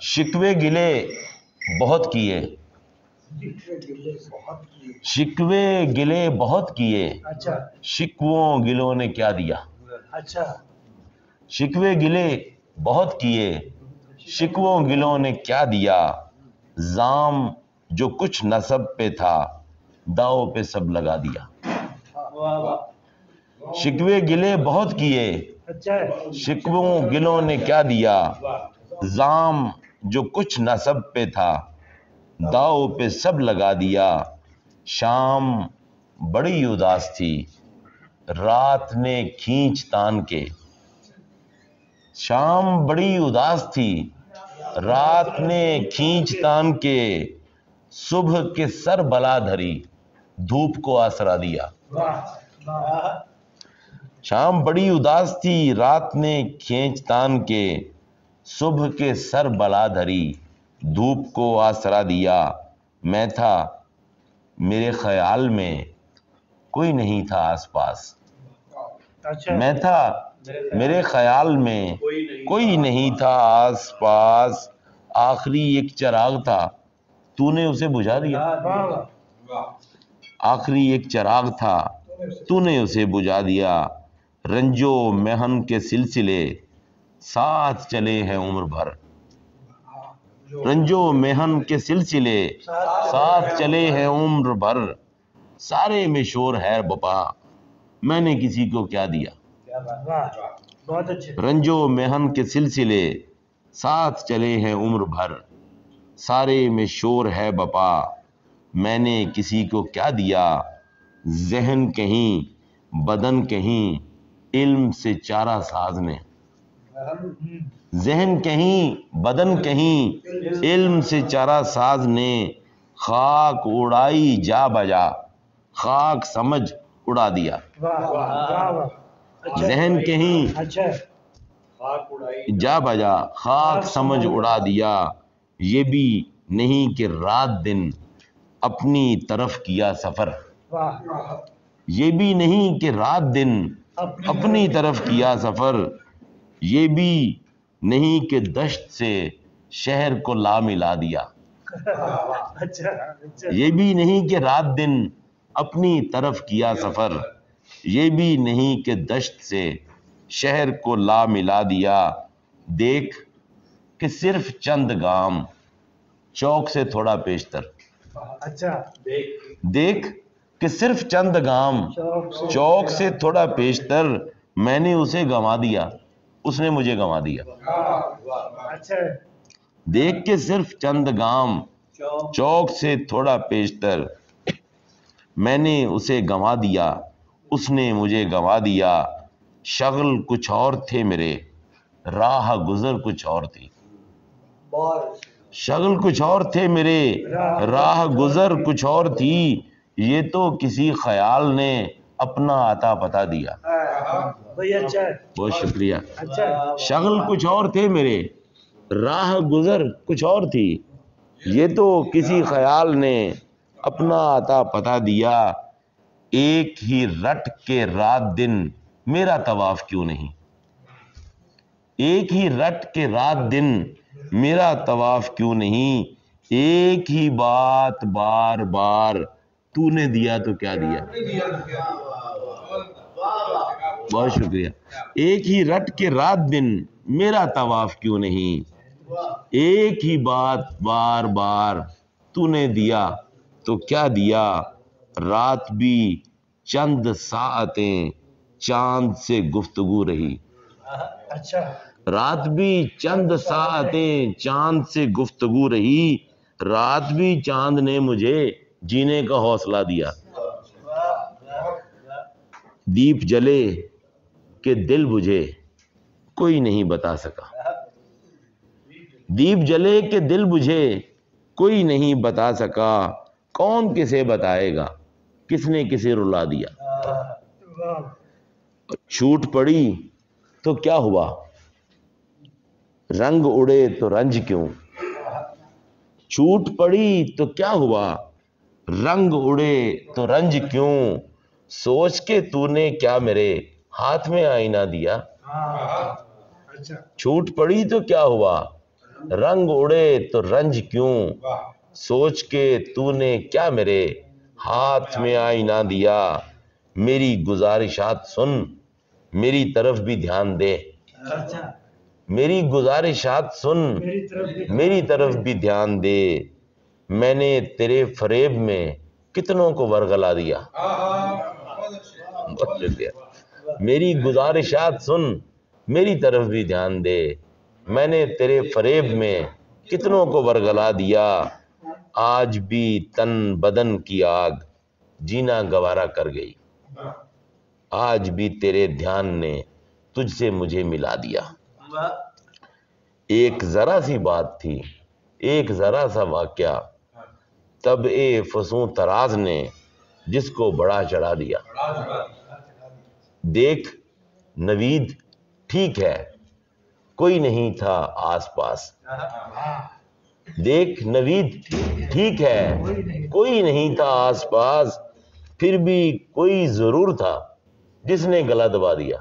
شکوے گلے بہت کیے، شکوے گلے بہت کیے، شکووں گلوں نے کیا دیا؟ شکوے گلے بہت کیے، شکووں گلوں نے کیا دیا؟ زام جو کچھ نسب پہ تھا داؤ پہ سب لگا دیا۔ شکوے گلے بہت کیے، شکووں گلوں نے کیا دیا؟ زام جو کچھ نسب پہ تھا داؤ پہ سب لگا دیا۔ شام بڑی اداس تھی رات نے کھینچ تان کے، شام بڑی اداس تھی رات نے کھینچ تان کے، صبح کے سر بلا دھری دھوپ کو آسرا دیا۔ شام بڑی اداس تھی رات نے کھینچ تان کے، صبح کے سر بلا دھری دھوپ کو آسرا دیا۔ میں تھا میرے خیال میں کوئی نہیں تھا آس پاس، میں تھا میرے خیال میں کوئی نہیں تھا آس پاس، آخری ایک چراغ تھا تو نے اسے بجھا دیا۔ آخری ایک چراغ تھا تو نے اسے بجھا دیا۔ رنجو محن کے سلسلے ساتھ چلے ہیں عمر بھر، رنجو محن کے سلسلے ساتھ چلے ہیں عمر بھر، سارے میں شور ہے بپا میں نے کسی کو کیا دیا۔ رنجو محن کے سلسلے ساتھ چلے ہیں عمر بھر، سارے میں شور ہے بپا میں نے کسی کو کیا دیا۔ ذہن کہیں بدن کہیں علم سے چارہ ساز نے، ذہن کہیں بدن کہیں علم سے چارہ ساز نے، خاک اڑائی جا بجا خاک سمجھ اڑا دیا۔ ذہن کہیں جا بجا خاک سمجھ اڑا دیا۔ یہ بھی نہیں کہ رات دن اپنی طرف کیا سفر، یہ بھی نہیں کہ رات دن اپنی طرف کیا سفر، یہ بھی نہیں کہ دشت سے شہر کو لا ملا دیا، یہ بھی نہیں کہ رات دن اپنی طرف کیا سفر، یہ بھی نہیں کہ دشت سے شہر کو لا ملا دیا۔ دیکھ کہ صرف چند گام چوک سے تھوڑا پیشتر، دیکھ کہ صرف چند گام چوک سے تھوڑا پیشتر، میں نے اسے گنوا دیا اس نے مجھے گنوا دیا۔ دیکھ کے صرف چند گام چوک سے تھوڑا پیشتر، میں نے اسے گنوا دیا اس نے مجھے گنوا دیا۔ شغل کچھ اور تھے میرے راہ گزر کچھ اور تھی، شغل کچھ اور تھے میرے راہ گزر کچھ اور تھی، یہ تو کسی خیال نے اپنا عطا پتا دیا۔ بہت شکریہ۔ شغل کچھ اور تھے میرے راہ گزر کچھ اور تھی، یہ تو کسی خیال نے اپنا عطا پتا دیا۔ ایک ہی رٹ کے رات دن میرا طواف کیوں نہیں، ایک ہی رٹ کے رات دن میرا طواف کیوں نہیں، ایک ہی بات بار بار تو نے دیا تو کیا دیا۔ بہت شکریہ۔ ایک ہی رٹ کے رات دن میرا طواف کیوں نہیں، ایک ہی بات بار بار تو نے دیا تو کیا دیا۔ رات بھی چند ساعتیں چاند سے گفتگو رہی، رات بھی چند ساعتیں چاند سے گفتگو رہی، رات بھی چاند نے مجھے جینے کا حوصلہ دیا۔ دیپ جلے کہ دل بجھے کوئی نہیں بتا سکا، دیپ جلے کہ دل بجھے کوئی نہیں بتا سکا، کون کسے بتائے گا کس نے کسے رلا دیا۔ چھوٹ پڑی تو کیا ہوا رنگ اڑے تو رنج کیوں، چھوٹ پڑی تو کیا ہوا رنگ اڑے تو رنج کیوں، سوچ کے تو نے کیا میرے ہاتھ میں آئینہ دیا۔ چھوٹ پڑی تو کیا ہوا رنگ اڑے تو رنج کیوں، سوچ کے تو نے کیا میرے ہاتھ میں آئینہ دیا، میری گزارشات سن میری طرف بھی دھیان دے، میری گزارشات سن میری طرف بھی دھیان دے، میں نے تیرے فریب میں کتنوں کو ورگلا دیا، میری گزارشات سن میری طرف بھی دھیان دے، میں نے تیرے فریب میں کتنوں کو ورگلا دیا، آج بھی تن بدن کی آگ جینا گوارا کر گئی، آج بھی تیرے دھیان نے تجھ سے مجھے ملا دیا۔ ایک ذرا سی بات تھی، ایک ذرا سا واقعہ، طبع فسوں تراز نے جس کو بڑا چڑھا دیا۔ دیکھ نوید ٹھیک ہے کوئی نہیں تھا آس پاس، دیکھ نوید ٹھیک ہے کوئی نہیں تھا آس پاس، پھر بھی کوئی ضرور تھا جس نے گلا دبا دیا۔